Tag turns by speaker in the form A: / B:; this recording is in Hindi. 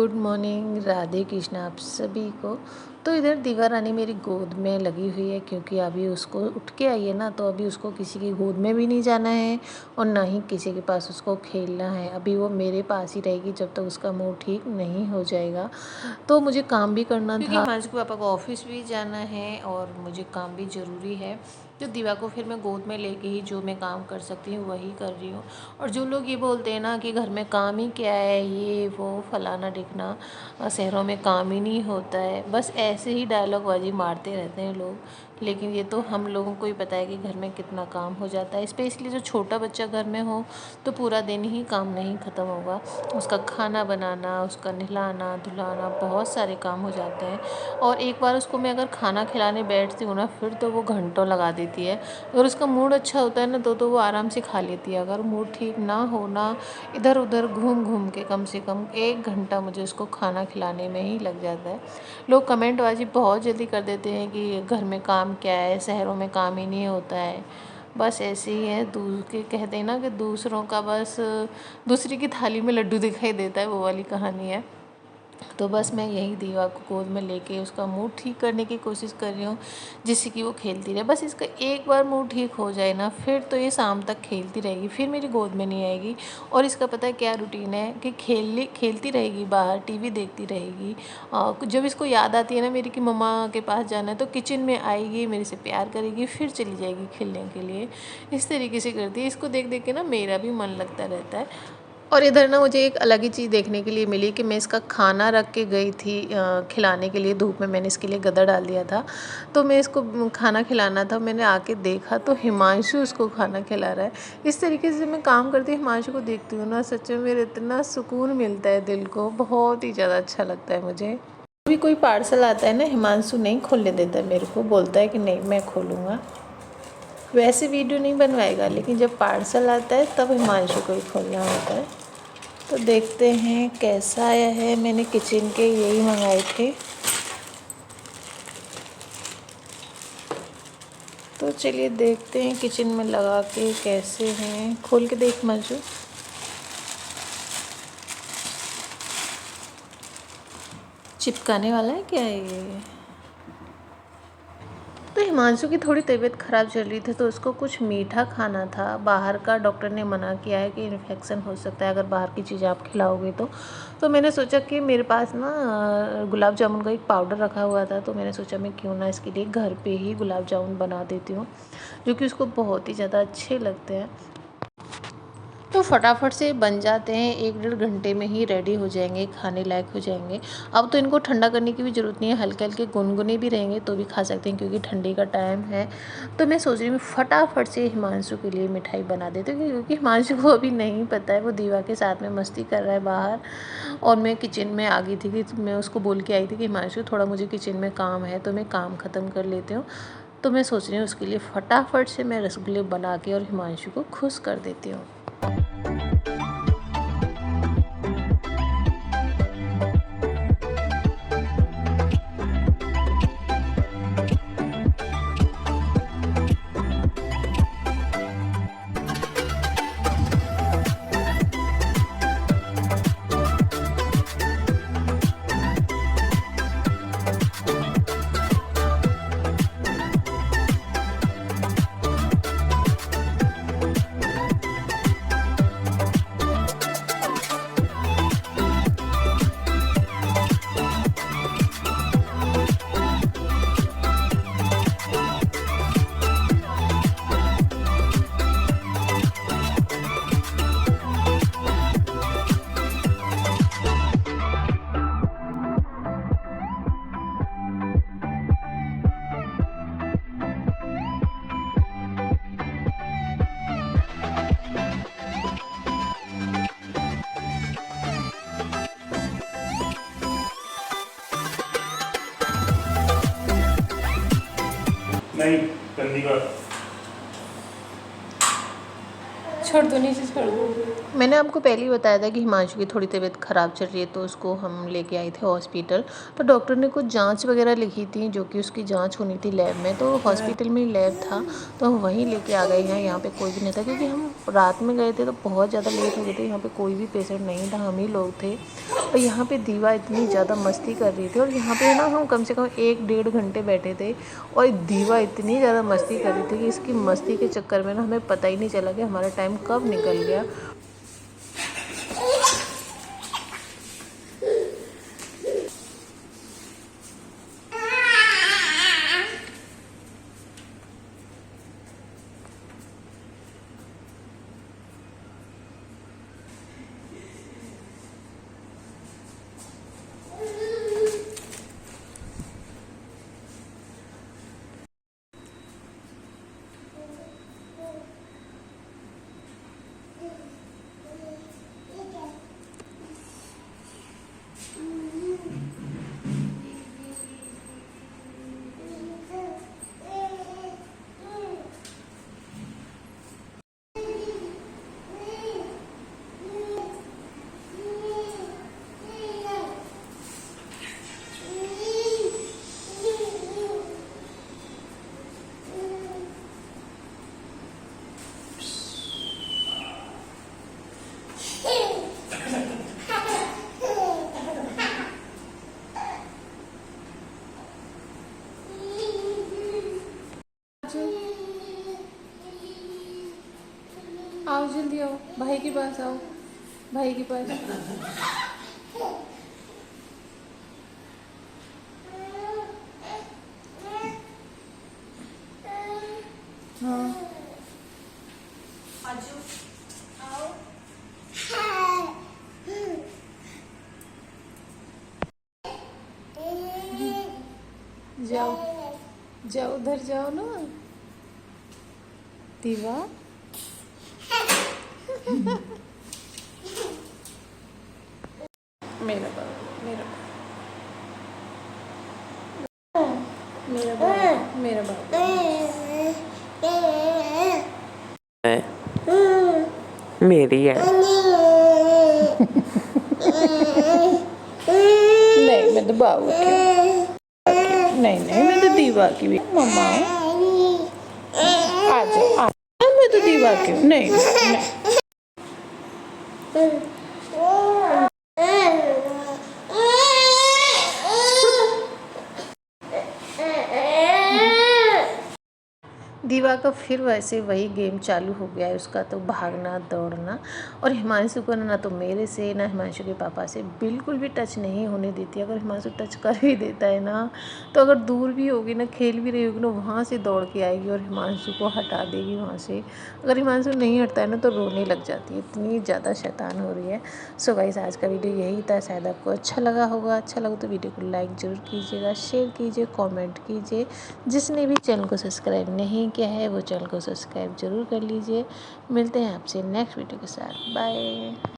A: गुड मॉर्निंग, राधे कृष्ण आप सभी को। तो इधर दीवा रानी मेरी गोद में लगी हुई है क्योंकि अभी उसको उठ के आई है ना, तो अभी उसको किसी की गोद में भी नहीं जाना है और ना ही किसी के पास उसको खेलना है। अभी वो मेरे पास ही रहेगी जब तक उसका मूड ठीक नहीं हो जाएगा। तो मुझे काम भी करना था क्योंकि हिमांशु के पापा को ऑफिस भी जाना है और मुझे काम भी ज़रूरी है। तो दीवा को फिर मैं गोद में लेके ही जो मैं काम कर सकती हूँ वही कर रही हूँ। और जो लोग ये बोलते हैं ना कि घर में काम ही क्या है, ये वो फलाना ढिकना, शहरों में काम ही नहीं होता है, बस ऐसे ही डायलॉग बाजी मारते रहते हैं लोग। लेकिन ये तो हम लोगों को ही पता है कि घर में कितना काम हो जाता है। स्पेशली जो छोटा बच्चा घर में हो तो पूरा दिन ही काम नहीं ख़त्म होगा। उसका खाना बनाना, उसका नहलाना धुलाना, बहुत सारे काम हो जाते हैं। और एक बार उसको मैं अगर खाना खिलाने बैठती हूँ ना, फिर तो वो घंटों लगा देती है। अगर उसका मूड अच्छा होता है ना तो वो आराम से खा लेती है। अगर मूड ठीक ना हो ना, इधर उधर घूम घूम के कम से कम 1 घंटा मुझे उसको खाना खिलाने में ही लग जाता है। लोग कमेंटबाजी बहुत जल्दी कर देते हैं कि घर में काम क्या है, शहरों में काम ही नहीं होता है। बस ऐसे ही है, के कहते हैं ना कि दूसरों का बस दूसरी की थाली में लड्डू दिखाई देता है, वो वाली कहानी है। तो बस मैं यही दीवा को गोद में लेके उसका मूड ठीक करने की कोशिश कर रही हूँ, जिससे कि वो खेलती रहे। बस इसका एक बार मूड ठीक हो जाए ना, फिर तो ये शाम तक खेलती रहेगी, फिर मेरी गोद में नहीं आएगी। और इसका पता है क्या रूटीन है कि खेलती रहेगी, बाहर टीवी देखती रहेगी। जब इसको याद आती है ना मेरी कि मम्मा के पास जाना है, तो किचन में आएगी, मेरे से प्यार करेगी, फिर चली जाएगी खेलने के लिए। इस तरीके से करती है। इसको देख देख के ना मेरा भी मन लगता रहता है। और इधर ना मुझे एक अलग ही चीज़ देखने के लिए मिली कि मैं इसका खाना रख के गई थी खिलाने के लिए। धूप में मैंने इसके लिए गदा डाल दिया था, तो मैं इसको खाना खिलाना था, मैंने आके देखा तो हिमांशु उसको खाना खिला रहा है। इस तरीके से मैं काम करती हिमांशु को देखती हूँ ना, सच में मेरे इतना सुकून मिलता है दिल को, बहुत ही ज़्यादा अच्छा लगता है मुझे। अभी कोई पार्सल आता है ना, हिमांशु नहीं खोलने देता है मेरे को, बोलता है कि नहीं मैं खोलूँगा। वैसे वीडियो नहीं बनवाएगा, लेकिन जब पार्सल आता है तब हिमांशु को ही खोलना होता है। तो देखते हैं कैसा आया है। मैंने किचन के यही मंगाए थे, तो चलिए देखते हैं किचन में लगा के कैसे हैं। खोल के देख मंजू, चिपकाने वाला है क्या ये? तो हिमांशु की थोड़ी तबीयत ख़राब चल रही थी, तो उसको कुछ मीठा खाना था। बाहर का डॉक्टर ने मना किया है कि इन्फेक्शन हो सकता है अगर बाहर की चीज़ें आप खिलाओगे तो मैंने सोचा कि मेरे पास ना गुलाब जामुन का एक पाउडर रखा हुआ था, तो मैंने सोचा मैं क्यों ना इसके लिए घर पे ही गुलाब जामुन बना देती हूँ, जो कि उसको बहुत ही ज़्यादा अच्छे लगते हैं। तो फटाफट से बन जाते हैं, 1-1.5 घंटे में ही रेडी हो जाएंगे, खाने लायक हो जाएंगे। अब तो इनको ठंडा करने की भी ज़रूरत नहीं है, हल्के हल्के गुनगुने भी रहेंगे तो भी खा सकते हैं क्योंकि ठंडी का टाइम है। तो मैं सोच रही हूँ फटाफट से हिमांशु के लिए मिठाई बना देती हूँ, क्योंकि हिमांशु को अभी नहीं पता है, वो दीवा के साथ में मस्ती कर रहा है बाहर। और मैं किचन में आ गई थी कि मैं उसको बोल के आई थी कि हिमांशु थोड़ा मुझे किचन में काम है, तो मैं काम ख़त्म कर लेती हूँ। तो मैं सोच रही हूँ उसके लिए फटाफट से मैं रसगुल्ले बना के और हिमांशु को खुश कर देती हूँ।
B: नहीं चंडीगढ़ छोड़ दो, नीचे छोड़ दो।
A: मैंने आपको पहले ही बताया था कि हिमांशु की थोड़ी तबीयत ख़राब चल रही है, तो उसको हम लेके आए थे हॉस्पिटल। तो डॉक्टर ने कुछ जांच वगैरह लिखी थी, जो कि उसकी जांच होनी थी लैब में, तो हॉस्पिटल में ही लैब था, तो हम वहीं लेके आ गए हैं। यहाँ पे कोई भी नहीं था, क्योंकि हम रात में गए थे तो बहुत ज़्यादा लेट हो गए थे। यहाँ पे कोई भी पेशेंट नहीं था, हम ही लोग थे। और यहाँ पे दीवा इतनी ज़्यादा मस्ती कर रही थी, और यहाँ पे ना हम कम से कम 1-1.5 घंटे बैठे थे, और दीवा इतनी ज़्यादा मस्ती कर रही थी कि इसकी मस्ती के चक्कर में ना हमें पता ही नहीं चला कि हमारा टाइम कब निकल गया।
B: आओ जल्दी आओ, भाई के पास आओ, भाई के पास। हाँ जाओ जाओ, उधर जाओ ना दीवा। मेरा बाबा, मेरा मेरा बाबा, मेरा बाबा।
C: मेरी है।
B: नहीं, मैं तो बाबू की। नहीं नहीं, मैं तो दीवा की भी। मम्मा आ जाओ, आ जाओ, मैं तो दीवा की हूँ। नहीं नहीं।
A: दीवा का फिर वैसे वही गेम चालू हो गया है उसका, तो भागना दौड़ना। और हिमांशु को ना तो मेरे से ना हिमांशु के पापा से बिल्कुल भी टच नहीं होने देती। अगर हिमांशु टच कर भी देता है ना, तो अगर दूर भी होगी ना, खेल भी रही होगी ना, वहाँ से दौड़ के आएगी और हिमांशु को हटा देगी वहाँ से। अगर हिमांशु नहीं हटता है ना तो रोने लग जाती है, इतनी ज़्यादा शैतान हो रही है। सो गाइस, आज का वीडियो यही था। शायद आपको अच्छा लगा होगा। अच्छा लगा तो वीडियो को लाइक ज़रूर कीजिएगा, शेयर कीजिए, कॉमेंट कीजिए। जिसने भी चैनल को सब्सक्राइब नहीं किया है वो चैनल को सब्सक्राइब जरूर कर लीजिए। मिलते हैं आपसे नेक्स्ट वीडियो के साथ। बाय।